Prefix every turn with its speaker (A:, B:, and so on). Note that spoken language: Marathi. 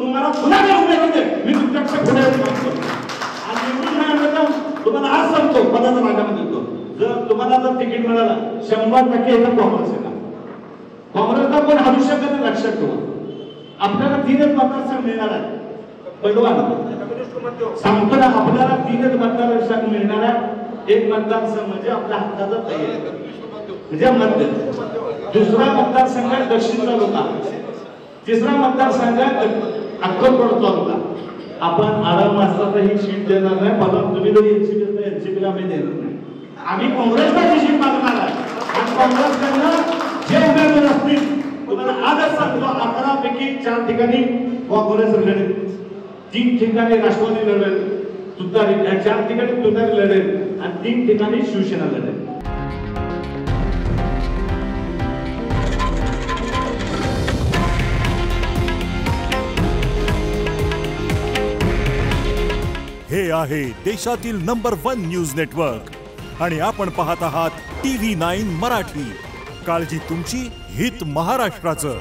A: तुम्हाला पुन्हा उमेदवार दे, मी तुमच्याकडे पुढे मागतो आणि निवडून आल्यानंतर तुम्हाला आज सांगतो पदाचा भागामध्ये देतो, जर तुम्हाला जर तिकीट मिळालं 100% इथं काँग्रेस आहे. काँग्रेसला कोण हारू शकत नाही, लक्षात ठेवा. आपल्याला 3च मतदारसंघ मिळणार आहे. पैलवान सांगतो ना, आपल्याला 3च मतदारसंघ मिळणार आहे. एक मतदारसंघ म्हणजे आपल्या हक्काचा म्हणजे मध्य, दुसरा मतदारसंघ दक्षिण तालुका, तिसरा मतदारसंघ अक्कलकोट तालुका. आपण आराम असला तर ही सीट देणार नाही, परंतु तुम्ही जर एनसीपीला आम्ही देणार नाही. आम्ही काँग्रेसला ही सीट मागणार आहे आणि काँग्रेसकडनं जे उमेदवार असतील तुम्हाला आजच सांगतो, 11 पैकी 4 ठिकाणी काँग्रेस लढेल, 3 ठिकाणी राष्ट्रवादी लढेल, तुतारी 4 ठिकाणी तुतारी लढेल आणि 3 ठिकाणी शिवसेना लढेल.
B: हे आहे देशातील नंबर 1 न्यूज नेटवर्क आणि आपण पाहत आहात TV9 मराठी. काळजी तुमची, हित महाराष्ट्राचं.